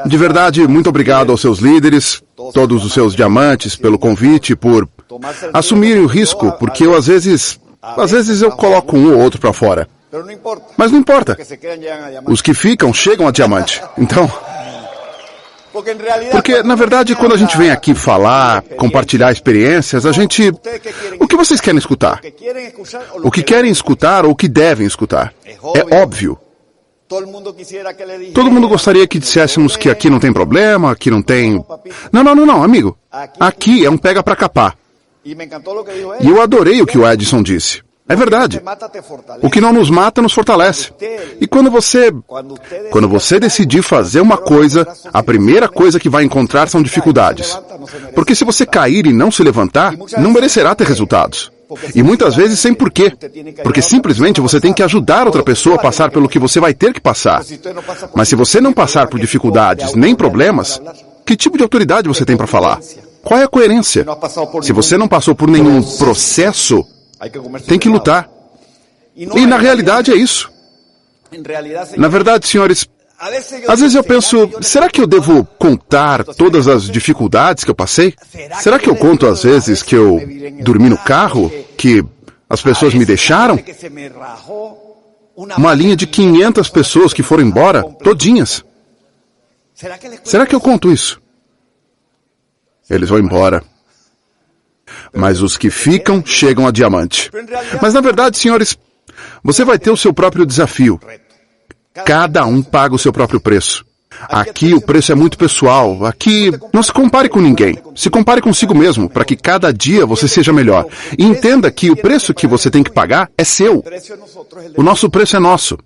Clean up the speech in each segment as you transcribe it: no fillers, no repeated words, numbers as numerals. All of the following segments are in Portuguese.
De verdade, muito obrigado aos seus líderes, todos os seus diamantes, pelo convite, por assumirem o risco, porque eu às vezes eu coloco um ou outro para fora. Mas não importa. Os que ficam chegam a diamante. Então, porque, na verdade, quando a gente vem aqui falar, compartilhar experiências, o que vocês querem escutar? O que querem escutar ou o que devem escutar? É óbvio. Todo mundo gostaria que disséssemos que aqui não tem problema, aqui não tem... Não, amigo. Aqui é um pega pra capar. E eu adorei o que o Edison disse. É verdade. O que não nos mata nos fortalece. E quando você decidir fazer uma coisa, a primeira coisa que vai encontrar são dificuldades. Porque se você cair e não se levantar, não merecerá ter resultados. E muitas vezes sem porquê. Porque simplesmente você tem que ajudar outra pessoa a passar pelo que você vai ter que passar. Mas se você não passar por dificuldades nem problemas, que tipo de autoridade você tem para falar? Qual é a coerência? Se você não passou por nenhum processo, tem que lutar. E na realidade é isso. Na verdade, senhores, às vezes eu penso, será que eu devo contar todas as dificuldades que eu passei? Será que eu conto às vezes que eu dormi no carro, que as pessoas me deixaram? Uma linha de 500 pessoas que foram embora, todinhas. Será que eu conto isso? Eles vão embora. Mas os que ficam chegam a diamante. Mas na verdade, senhores, você vai ter o seu próprio desafio. Cada um paga o seu próprio preço. Aqui o preço é muito pessoal. Aqui não se compare com ninguém. Se compare consigo mesmo, para que cada dia você seja melhor. E entenda que o preço que você tem que pagar é seu. O nosso preço é nosso.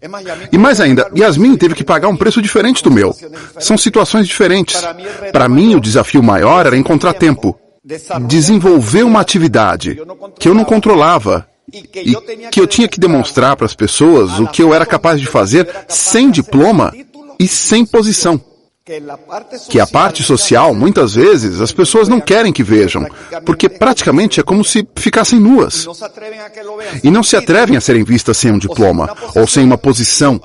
E mais ainda, Yasmin teve que pagar um preço diferente do meu. São situações diferentes. Para mim, o desafio maior era encontrar tempo. Desenvolver uma atividade que eu não controlava. E que eu tinha que demonstrar para as pessoas o que eu era capaz de fazer sem diploma e sem posição. Que a parte social, muitas vezes, as pessoas não querem que vejam, porque praticamente é como se ficassem nuas. E não se atrevem a serem vistas sem um diploma, ou sem uma posição.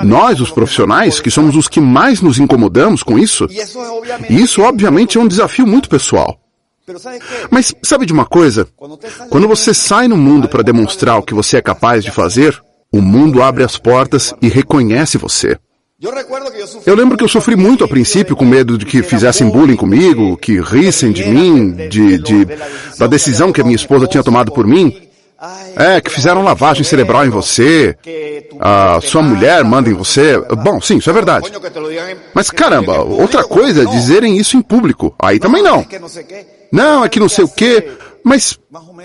Nós, os profissionais, que somos os que mais nos incomodamos com isso, e isso obviamente é um desafio muito pessoal. Mas sabe de uma coisa? Quando você sai no mundo para demonstrar o que você é capaz de fazer, o mundo abre as portas e reconhece você. Eu lembro que eu sofri muito a princípio com medo de que fizessem bullying comigo, que rissem de mim, da decisão que a minha esposa tinha tomado por mim. Que fizeram lavagem cerebral em você, a sua mulher manda em você. Bom, sim, isso é verdade. Mas caramba, outra coisa é dizerem isso em público. Aí também não. Não, é que não sei o quê. Mas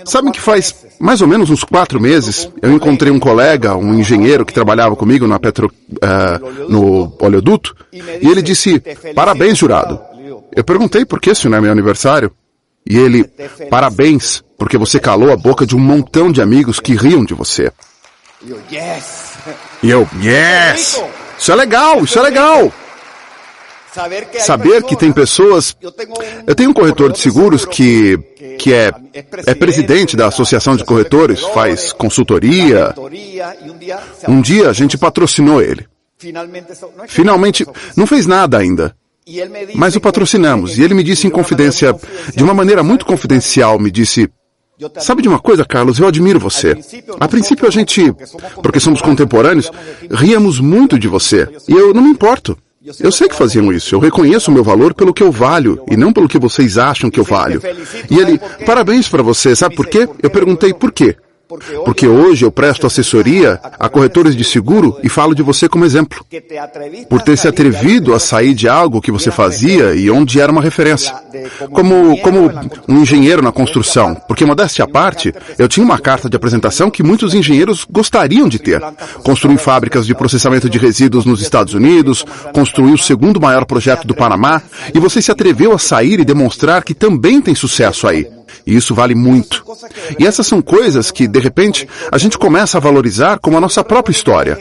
sabem que faz mais ou menos uns 4 meses, eu encontrei um colega, um engenheiro que trabalhava comigo no oleoduto, e ele disse, parabéns, jurado. Eu perguntei por que isso não é meu aniversário. E ele, parabéns, porque você calou a boca de um montão de amigos que riam de você. E eu, yes! Isso é legal, isso é legal! Saber que tem pessoas... Eu tenho um corretor de seguros que é presidente da Associação de Corretores, faz consultoria. Um dia a gente patrocinou ele. Finalmente, não fez nada ainda. Mas o patrocinamos. E ele me disse em confidência, de uma maneira muito confidencial, me disse... Sabe de uma coisa, Carlos? Eu admiro você. A princípio a gente, porque somos contemporâneos, ríamos muito de você. E eu não me importo. Eu sei que faziam isso. Eu reconheço o meu valor pelo que eu valho e não pelo que vocês acham que eu valho. E ele, parabéns para você. Sabe por quê? Eu perguntei por quê. Porque hoje eu presto assessoria a corretores de seguro e falo de você como exemplo. Por ter se atrevido a sair de algo que você fazia e onde era uma referência. Como um engenheiro na construção. Porque, modéstia à parte, eu tinha uma carta de apresentação que muitos engenheiros gostariam de ter. Construí fábricas de processamento de resíduos nos Estados Unidos, construí o segundo maior projeto do Panamá, e você se atreveu a sair e demonstrar que também tem sucesso aí. E isso vale muito. E essas são coisas que, de repente, a gente começa a valorizar como a nossa própria história.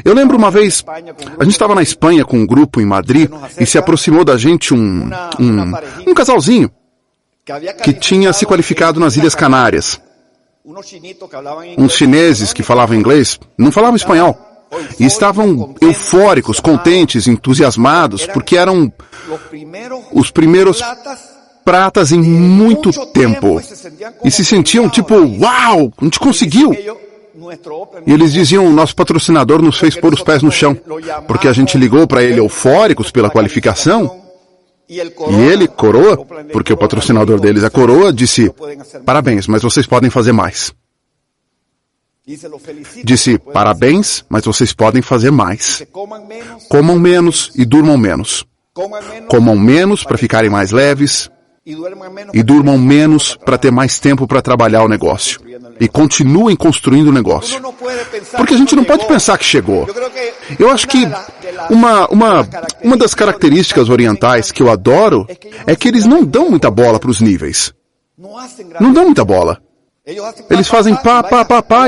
Eu lembro uma vez, a gente estava na Espanha com um grupo em Madrid e se aproximou da gente um casalzinho que tinha se qualificado nas Ilhas Canárias. Uns chineses que falavam inglês, não falavam espanhol. E estavam eufóricos, contentes, entusiasmados, porque eram os primeiros pratas em muito tempo. E se sentiam tipo, uau, a gente conseguiu! E eles diziam, nosso patrocinador nos fez pôr os pés no chão, porque a gente ligou para ele eufóricos pela qualificação, e ele, Coroa, porque o patrocinador deles é Coroa, disse, parabéns, mas vocês podem fazer mais. Disse, parabéns, mas vocês podem fazer mais. Comam menos e durmam menos. Comam menos para ficarem mais leves e durmam menos para ter mais tempo para trabalhar o negócio. E continuem construindo o negócio. Porque a gente não pode pensar que chegou. Eu acho que uma das características orientais que eu adoro é que eles não dão muita bola para os níveis. Não dão muita bola. Eles fazem pá,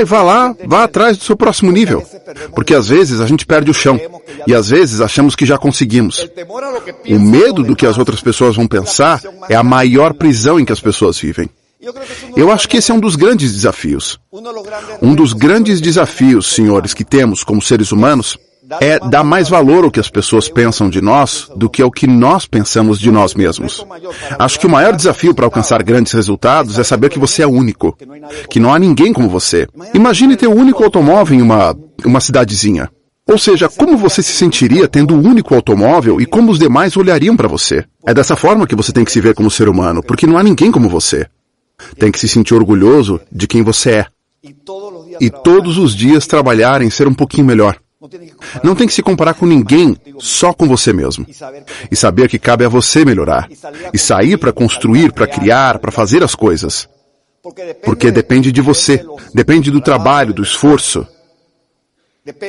e vá atrás do seu próximo nível. Porque às vezes a gente perde o chão. E às vezes achamos que já conseguimos. O medo do que as outras pessoas vão pensar é a maior prisão em que as pessoas vivem. Eu acho que esse é um dos grandes desafios. Um dos grandes desafios, senhores, que temos como seres humanos é dar mais valor ao que as pessoas pensam de nós do que ao que nós pensamos de nós mesmos. Acho que o maior desafio para alcançar grandes resultados é saber que você é único, que não há ninguém como você. Imagine ter um único automóvel em uma cidadezinha. Ou seja, como você se sentiria tendo um único automóvel e como os demais olhariam para você? É dessa forma que você tem que se ver como ser humano, porque não há ninguém como você. Tem que se sentir orgulhoso de quem você é. E todos os dias trabalhar em ser um pouquinho melhor. Não tem que se comparar com ninguém, só com você mesmo. E saber que cabe a você melhorar. E sair para construir, para criar, para fazer as coisas. Porque depende de você. Depende do trabalho, do esforço.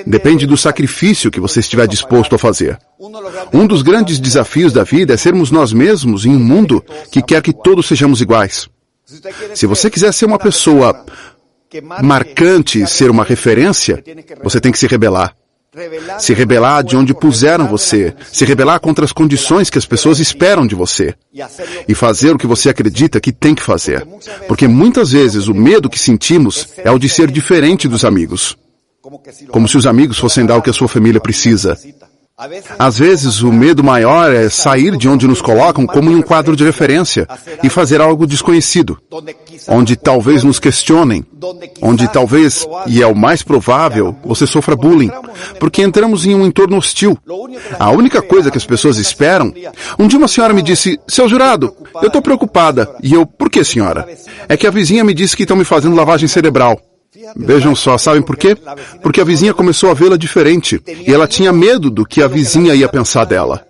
Depende do sacrifício que você estiver disposto a fazer. Um dos grandes desafios da vida é sermos nós mesmos em um mundo que quer que todos sejamos iguais. Se você quiser ser uma pessoa marcante, ser uma referência, você tem que se rebelar. Se rebelar de onde puseram você. Se rebelar contra as condições que as pessoas esperam de você. E fazer o que você acredita que tem que fazer. Porque muitas vezes o medo que sentimos é o de ser diferente dos amigos. Como se os amigos fossem dar o que a sua família precisa. Às vezes, o medo maior é sair de onde nos colocam como em um quadro de referência e fazer algo desconhecido, onde talvez nos questionem, onde talvez, e é o mais provável, você sofra bullying, porque entramos em um entorno hostil. A única coisa que as pessoas esperam... Um dia uma senhora me disse, seu jurado, eu estou preocupada. E eu, por que, senhora? É que a vizinha me disse que estão me fazendo lavagem cerebral. Vejam só, sabem por quê? Porque a vizinha começou a vê-la diferente, e ela tinha medo do que a vizinha ia pensar dela.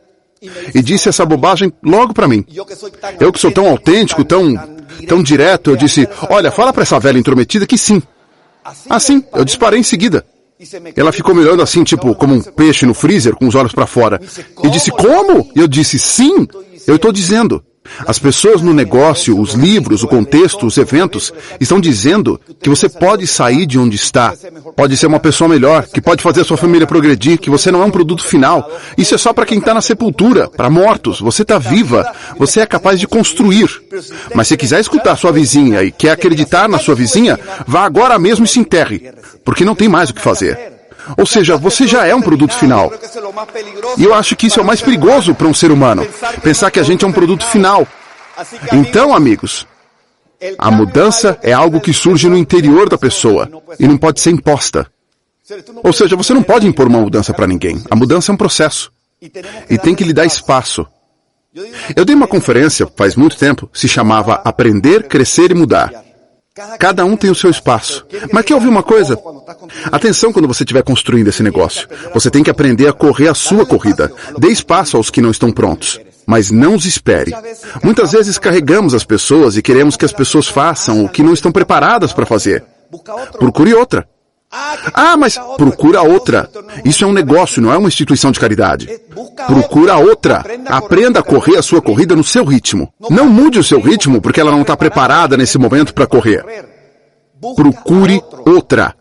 E disse essa bobagem logo para mim. Eu que sou tão autêntico, tão direto, eu disse, olha, fala para essa velha intrometida que sim. Assim, eu disparei em seguida. Ela ficou me olhando assim, tipo, como um peixe no freezer, com os olhos para fora. E disse, como? E eu disse, sim, eu estou dizendo. As pessoas no negócio, os livros, o contexto, os eventos, estão dizendo que você pode sair de onde está, pode ser uma pessoa melhor, que pode fazer a sua família progredir, que você não é um produto final. Isso é só para quem está na sepultura, para mortos. Você está viva, você é capaz de construir. Mas se quiser escutar sua vizinha e quer acreditar na sua vizinha, vá agora mesmo e se enterre, porque não tem mais o que fazer. Ou seja, você já é um produto final. E eu acho que isso é o mais perigoso para um ser humano. Pensar que a gente é um produto final. Então, amigos, a mudança é algo que surge no interior da pessoa e não pode ser imposta. Ou seja, você não pode impor uma mudança para ninguém. A mudança é um processo. E tem que lhe dar espaço. Eu dei uma conferência faz muito tempo, se chamava Aprender, Crescer e Mudar. Cada um tem o seu espaço. Mas quer ouvir uma coisa? Atenção quando você estiver construindo esse negócio. Você tem que aprender a correr a sua corrida. Dê espaço aos que não estão prontos. Mas não os espere. Muitas vezes carregamos as pessoas e queremos que as pessoas façam o que não estão preparadas para fazer. Procure outra. Ah, mas procura outra. Isso é um negócio, não é uma instituição de caridade. Procura outra. Aprenda a correr a sua corrida no seu ritmo. Não mude o seu ritmo porque ela não está preparada nesse momento para correr. Procure outra.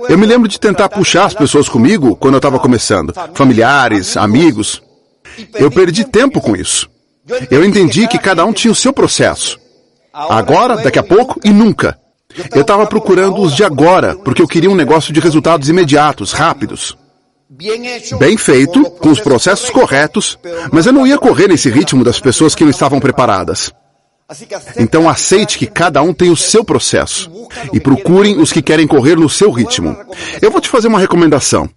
Eu me lembro de tentar puxar as pessoas comigo quando eu estava começando. Familiares, amigos. Eu perdi tempo com isso. Eu entendi que cada um tinha o seu processo. Agora, daqui a pouco e nunca. Eu estava procurando os de agora, porque eu queria um negócio de resultados imediatos, rápidos. bem feito, com os processos corretos, mas eu não ia correr nesse ritmo das pessoas que não estavam preparadas. Então aceite que cada um tem o seu processo e procurem os que querem correr no seu ritmo. Eu vou te fazer uma recomendação.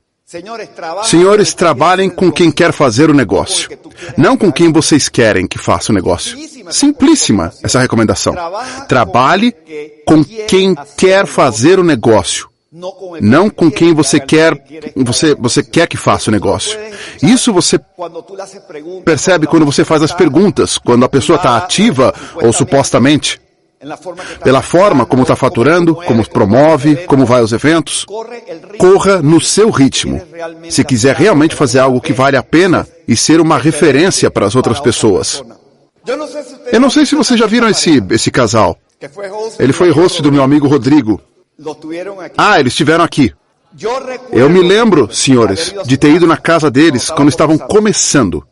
Senhores, trabalhem com quem quer fazer o negócio, não com quem vocês querem que faça o negócio. Simplíssima essa recomendação. Trabalhe com quem quer fazer o negócio, não com quem você quer que faça o negócio. Isso você percebe quando você faz as perguntas, quando a pessoa está ativa ou supostamente, pela forma como está faturando, como promove, como vai aos eventos. Corra no seu ritmo, se quiser realmente fazer algo que vale a pena e ser uma referência para as outras pessoas. Eu não sei se vocês já viram esse casal. Ele foi host do meu amigo Rodrigo. Eles estiveram aqui. Eu me lembro, senhores, de ter ido na casa deles quando estavam começando,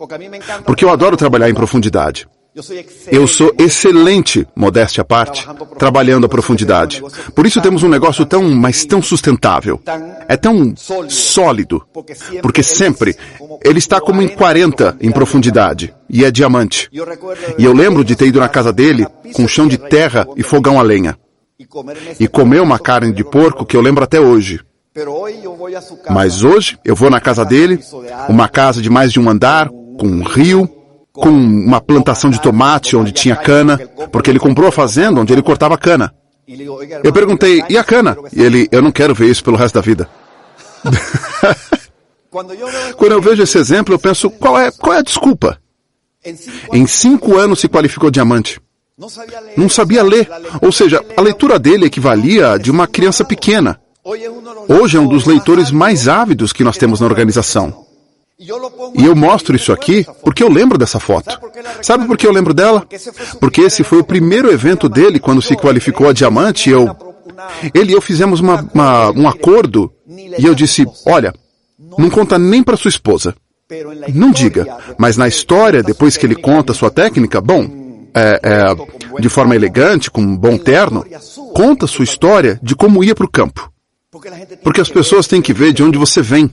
porque eu adoro trabalhar em profundidade. Eu sou excelente, modéstia à parte, trabalhando a profundidade. Por isso temos um negócio tão sustentável. É tão sólido, porque sempre ele está como em 40 em profundidade, e é diamante. E eu lembro de ter ido na casa dele com chão de terra e fogão a lenha. E comer uma carne de porco que eu lembro até hoje. Mas hoje eu vou na casa dele, uma casa de mais de um andar, com um rio, com uma plantação de tomate onde tinha cana, porque ele comprou a fazenda onde ele cortava cana. Eu perguntei, e a cana? E ele, eu não quero ver isso pelo resto da vida. Quando eu vejo esse exemplo, eu penso, qual é a desculpa? Em 5 anos se qualificou diamante. Não sabia ler. Ou seja, a leitura dele equivalia a de uma criança pequena. Hoje é um dos leitores mais ávidos que nós temos na organização. E eu mostro isso aqui porque eu lembro dessa foto. Sabe por que eu lembro dela? Porque esse foi o primeiro evento dele quando se qualificou a diamante. Ele e eu fizemos um acordo e eu disse, olha, não conta nem para sua esposa. Não diga, mas na história, depois que ele conta a sua técnica, de forma elegante, com um bom terno, conta a sua história de como ia para o campo. Porque as pessoas têm que ver de onde você vem.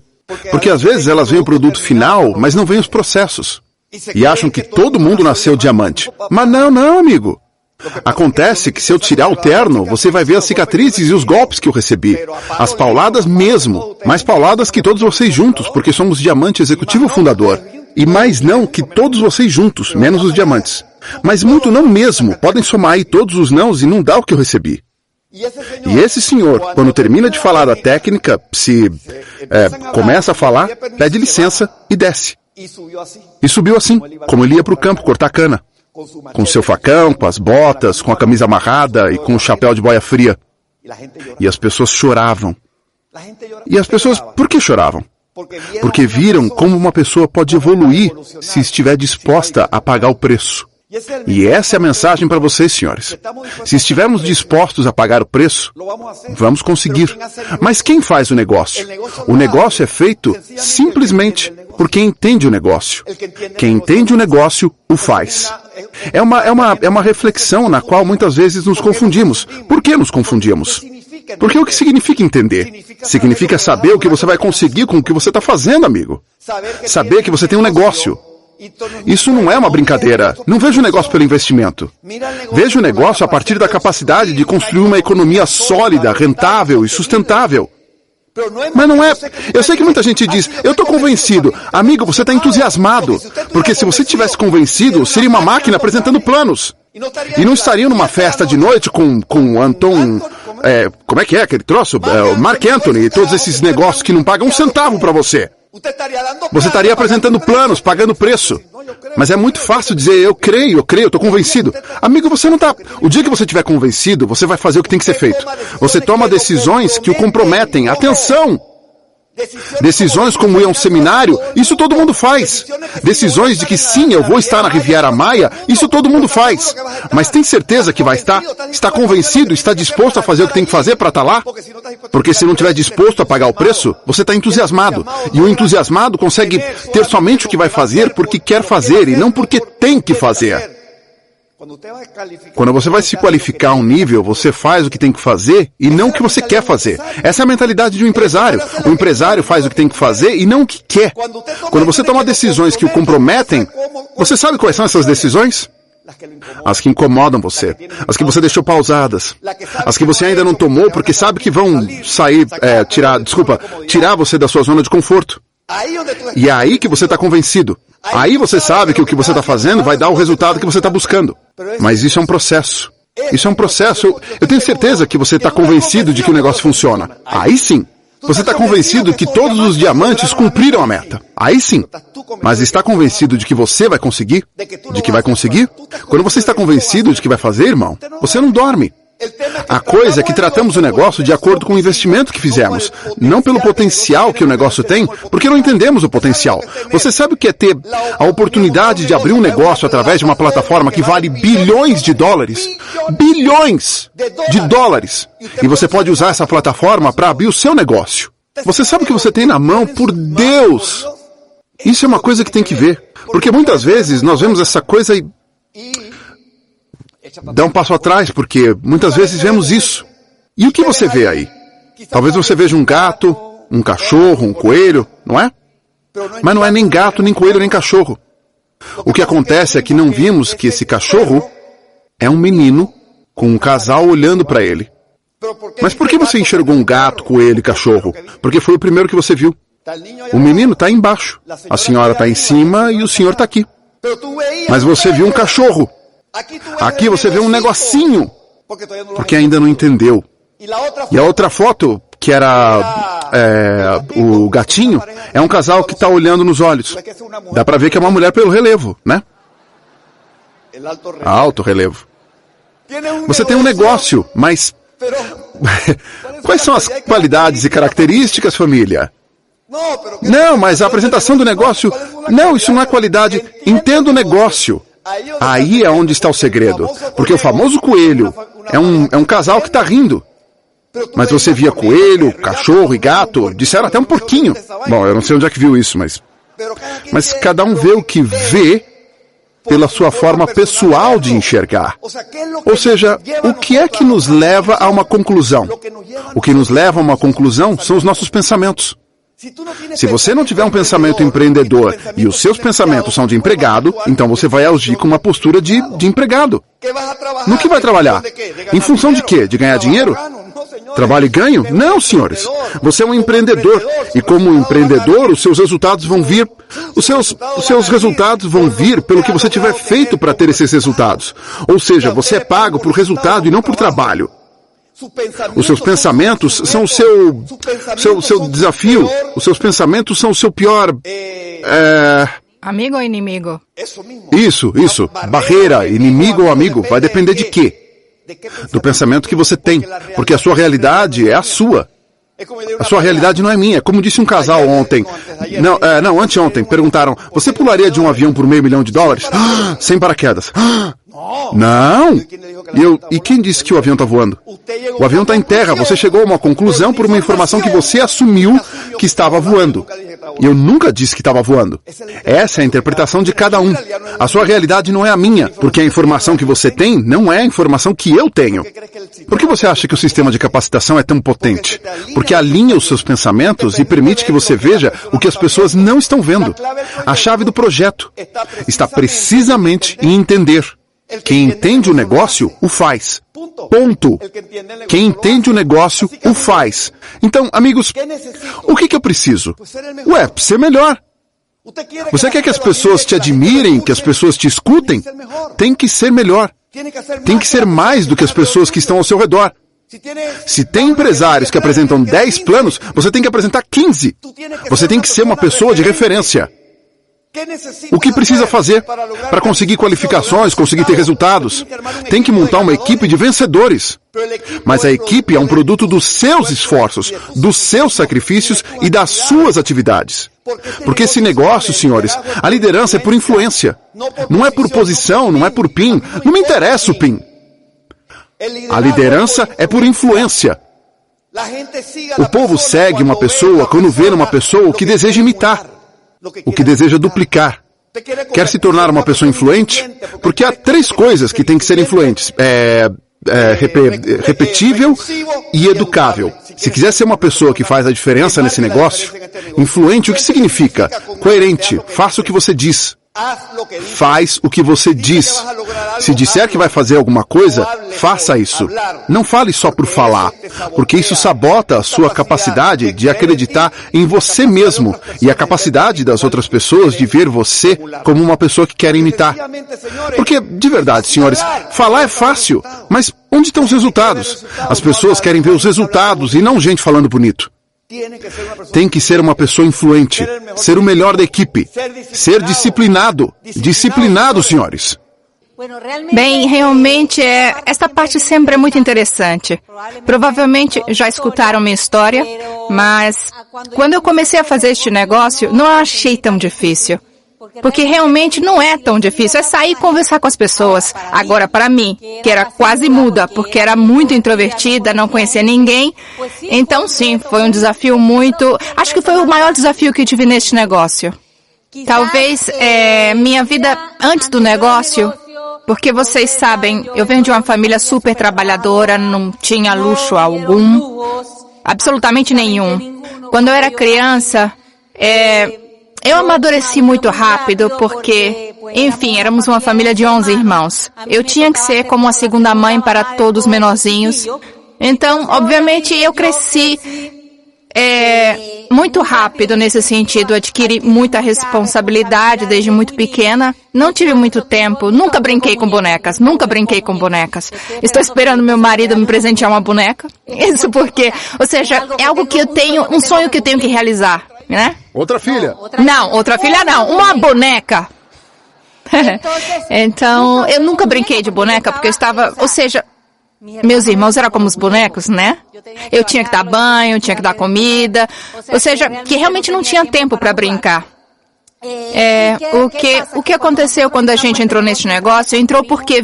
Porque às vezes elas veem o produto final, mas não veem os processos. E acham que todo mundo nasceu diamante. Mas não, amigo. Acontece que se eu tirar o terno, você vai ver as cicatrizes e os golpes que eu recebi. As pauladas mesmo. Mais pauladas que todos vocês juntos, porque somos diamante executivo fundador. E mais não que todos vocês juntos, menos os diamantes. Mas muito não mesmo. Podem somar aí todos os nãos e não dá o que eu recebi. E esse senhor, quando termina de falar da técnica, começa a falar, pede licença e desce. E subiu assim, como ele ia para o campo cortar cana. Com seu facão, com as botas, com a camisa amarrada e com o chapéu de boia fria. E as pessoas choravam. E as pessoas, por que choravam? Porque viram como uma pessoa pode evoluir se estiver disposta a pagar o preço. E essa é a mensagem para vocês, senhores. Se estivermos dispostos a pagar o preço, vamos conseguir. Mas quem faz o negócio? O negócio é feito simplesmente por quem entende o negócio. Quem entende o negócio, o faz. É uma reflexão na qual muitas vezes nos confundimos. Por que nos confundimos? Porque o que significa entender? Significa saber o que você vai conseguir com o que você está fazendo, amigo. Saber que você tem um negócio. Isso não é uma brincadeira. Não vejo o negócio pelo investimento. Vejo o negócio a partir da capacidade de construir uma economia sólida, rentável e sustentável. Mas não é... Eu sei que muita gente diz, eu estou convencido. Amigo, você está entusiasmado. Porque se você tivesse convencido, seria uma máquina apresentando planos. E não estariam numa festa de noite com Anton... como é que é aquele troço? Mark Anthony e todos esses negócios que não pagam um centavo para você. Você estaria apresentando planos, pagando preço. Mas é muito fácil dizer, eu creio, estou convencido. Amigo, você não está... O dia que você estiver convencido, você vai fazer o que tem que ser feito. Você toma decisões que o comprometem. Atenção! Decisões como ir a um seminário, isso todo mundo faz. Decisões de que sim, eu vou estar na Riviera Maya, isso todo mundo faz. Mas tem certeza que vai estar? Está convencido? Está disposto a fazer o que tem que fazer para estar lá? Porque se não estiver disposto a pagar o preço, você está entusiasmado. E o entusiasmado consegue ter somente o que vai fazer porque quer fazer e não porque tem que fazer. Quando você vai se qualificar a um nível, você faz o que tem que fazer e não o que você quer fazer. Essa é a mentalidade de um empresário. O empresário faz o que tem que fazer e não o que quer. Quando você toma decisões que o comprometem, você sabe quais são essas decisões? As que incomodam você, as que você deixou pausadas, as que você ainda não tomou porque sabe que vão tirar você da sua zona de conforto. E é aí que você está convencido. Aí você sabe que o que você está fazendo vai dar o resultado que você está buscando. Mas isso é um processo. Isso é um processo. Eu tenho certeza que você está convencido de que o negócio funciona. Aí sim. Você está convencido que todos os diamantes cumpriram a meta. Aí sim. Mas está convencido de que você vai conseguir? De que vai conseguir? Quando você está convencido de que vai fazer, irmão, você não dorme. A coisa é que tratamos o negócio de acordo com o investimento que fizemos, não pelo potencial que o negócio tem, porque não entendemos o potencial. Você sabe o que é ter a oportunidade de abrir um negócio através de uma plataforma que vale bilhões de dólares? Bilhões de dólares! E você pode usar essa plataforma para abrir o seu negócio. Você sabe o que você tem na mão? Por Deus! Isso é uma coisa que tem que ver. Porque muitas vezes nós vemos essa coisa e dá um passo atrás, porque muitas vezes vemos isso. E o que você vê aí? Talvez você veja um gato, um cachorro, um coelho, não é? Mas não é nem gato, nem coelho, nem cachorro. O que acontece é que não vimos que esse cachorro é um menino com um casal olhando para ele. Mas por que você enxergou um gato, coelho e cachorro? Porque foi o primeiro que você viu. O menino está embaixo, a senhora está em cima e o senhor está aqui. Mas você viu um cachorro. Aqui você vê um negocinho, porque ainda não entendeu. E a outra foto, que era o gatinho, é um casal que está olhando nos olhos. Dá para ver que é uma mulher pelo relevo, né? Alto relevo. Você tem um negócio, mas quais são as qualidades e características, família? Não, mas a apresentação do negócio... Não, isso não é qualidade. Entenda o negócio. Aí é onde está o segredo. Porque o famoso coelho é um casal que está rindo. Mas você via coelho, cachorro e gato, disseram até um porquinho. Bom, eu não sei onde é que viu isso, mas cada um vê o que vê pela sua forma pessoal de enxergar. Ou seja, o que é que nos leva a uma conclusão? O que nos leva a uma conclusão são os nossos pensamentos. Se você não tiver um pensamento empreendedor e os seus pensamentos são de empregado, então você vai agir com uma postura de empregado. No que vai trabalhar? Em função de quê? De ganhar dinheiro? Trabalho e ganho? Não, senhores. Você é um empreendedor. E como empreendedor, os seus resultados vão vir. Os seus resultados vão vir pelo que você tiver feito para ter esses resultados. Ou seja, você é pago por resultado e não por trabalho. Os seus pensamentos são o seu desafio. Os seus pensamentos são o seu pior... Amigo ou inimigo? Isso. Barreira, inimigo ou amigo. Vai depender de quê? Do pensamento que você tem. Porque a sua realidade é a sua. A sua realidade não é minha. Como disse um casal ontem. Não, anteontem. Perguntaram, você pularia de um avião por $500 mil? Sem paraquedas. Não! E quem disse que o avião está voando? O avião está em terra. Você chegou a uma conclusão por uma informação que você assumiu que estava voando. E eu nunca disse que estava voando. Essa é a interpretação de cada um. A sua realidade não é a minha, porque a informação que você tem não é a informação que eu tenho. Por que você acha que o sistema de capacitação é tão potente? Porque alinha os seus pensamentos e permite que você veja o que as pessoas não estão vendo. A chave do projeto está precisamente em entender. Quem entende o negócio, o faz. Ponto. Quem entende o negócio, o faz. Então, amigos, o que eu preciso? Ser melhor. Você quer que as pessoas te admirem, que as pessoas te escutem? Tem que ser melhor. Tem que ser mais do que as pessoas que estão ao seu redor. Se tem empresários que apresentam 10 planos, você tem que apresentar 15. Você tem que ser uma pessoa de referência. O que precisa fazer para conseguir qualificações, conseguir ter resultados? Tem que montar uma equipe de vencedores. Mas a equipe é um produto dos seus esforços, dos seus sacrifícios e das suas atividades. Porque esse negócio, senhores, a liderança é por influência. Não é por posição, não é por PIN. Não me interessa o PIN. A liderança é por influência. O povo segue uma pessoa quando vê numa pessoa o que deseja imitar. O que deseja duplicar. Quer se tornar uma pessoa influente? Porque há 3 coisas que têm que ser influentes. Repetível e educável. Se quiser ser uma pessoa que faz a diferença nesse negócio, influente, o que significa? Coerente, faça o que você diz. Faz o que você diz. Se disser que vai fazer alguma coisa, faça isso. Não fale só por falar, porque isso sabota a sua capacidade de acreditar em você mesmo e a capacidade das outras pessoas de ver você como uma pessoa que quer imitar. Porque, de verdade, senhores, falar é fácil, mas onde estão os resultados? As pessoas querem ver os resultados e não gente falando bonito. Tem que ser uma pessoa influente, ser o melhor da equipe, ser disciplinado. Disciplinado, senhores. Bem, realmente esta parte sempre é muito interessante. Provavelmente já escutaram minha história, mas quando eu comecei a fazer este negócio, não achei tão difícil. Porque realmente não é tão difícil, é sair e conversar com as pessoas. Agora, para mim, que era quase muda, porque era muito introvertida, não conhecia ninguém, então sim, foi um desafio acho que foi o maior desafio que eu tive neste negócio. Talvez minha vida antes do negócio, porque vocês sabem, eu venho de uma família super trabalhadora, não tinha luxo algum, absolutamente nenhum. Quando eu era criança, eu amadureci muito rápido porque, enfim, éramos uma família de 11 irmãos. Eu tinha que ser como a segunda mãe para todos os menorzinhos. Então, obviamente, eu cresci muito rápido nesse sentido, adquiri muita responsabilidade desde muito pequena. Não tive muito tempo, nunca brinquei com bonecas. Estou esperando meu marido me presentear uma boneca. Isso porque, ou seja, é algo que eu tenho, um sonho que eu tenho que realizar, né? Outra filha? Não, outra filha não, uma boneca. Então, eu nunca brinquei de boneca porque eu estava, ou seja, meus irmãos eram como os bonecos, né? Eu tinha que dar banho, tinha que dar comida, ou seja, que realmente não tinha tempo para brincar. O que aconteceu quando a gente entrou neste negócio? Entrou porque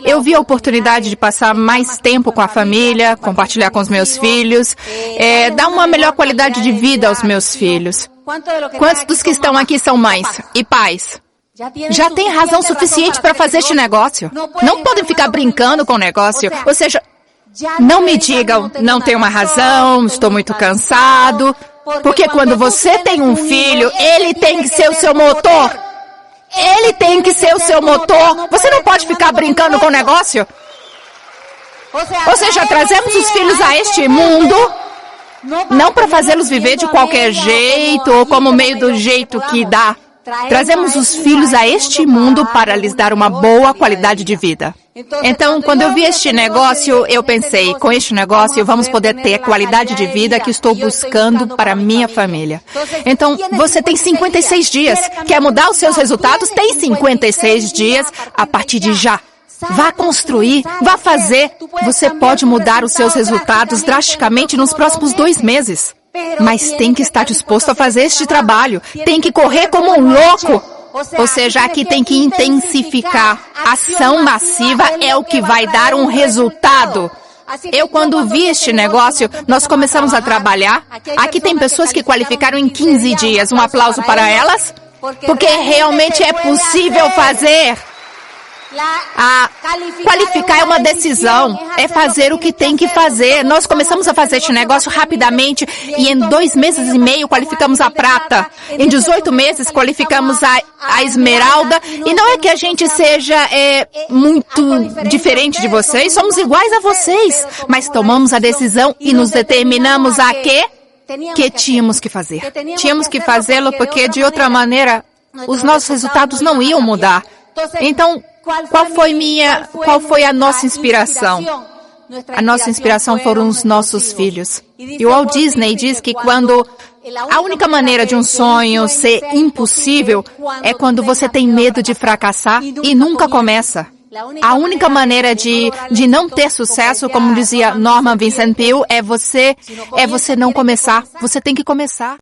eu vi a oportunidade de passar mais tempo com a família, compartilhar com os meus filhos, dar uma melhor qualidade de vida aos meus filhos. Quantos dos que estão aqui são mães e pais? Já tem razão suficiente para fazer este negócio. Não podem ficar brincando com o negócio. Ou seja, não me digam, não tenho uma razão, estou muito cansado. Porque quando você tem um filho, ele tem que ser o seu motor. Ele tem que ser o seu motor. Você não pode ficar brincando com o negócio. Ou seja, trazemos os filhos a este mundo, não para fazê-los viver de qualquer jeito ou como meio do jeito que dá. Trazemos os filhos a este mundo para lhes dar uma boa qualidade de vida. Então, quando eu vi este negócio, eu pensei, com este negócio vamos poder ter a qualidade de vida que estou buscando para minha família. Então, você tem 56 dias. Quer mudar os seus resultados? Tem 56 dias a partir de já. Vá construir, vá fazer. Você pode mudar os seus resultados drasticamente nos próximos 2 meses. Mas tem que estar disposto a fazer este trabalho. Tem que correr como um louco. Ou seja, aqui tem que intensificar. Ação massiva é o que vai dar um resultado. Eu, quando vi este negócio, nós começamos a trabalhar. Aqui tem pessoas que qualificaram em 15 dias. Um aplauso para elas. Porque realmente é possível fazer. Qualificar é uma decisão, é fazer o que tem que fazer. Nós começamos a fazer este negócio rapidamente e em 2 meses e meio qualificamos a prata. Em 18 meses qualificamos a esmeralda. E não é que a gente seja muito diferente de vocês, somos iguais a vocês. Mas tomamos a decisão e nos determinamos a quê? Que tínhamos que fazer. Tínhamos que fazê-lo porque de outra maneira os nossos resultados não iam mudar. Então, qual foi a nossa inspiração? A nossa inspiração foram os nossos filhos. E o Walt Disney diz que a única maneira de um sonho ser impossível é quando você tem medo de fracassar e nunca começa. A única maneira de não ter sucesso, como dizia Norman Vincent Peale, é você não começar. Você tem que começar.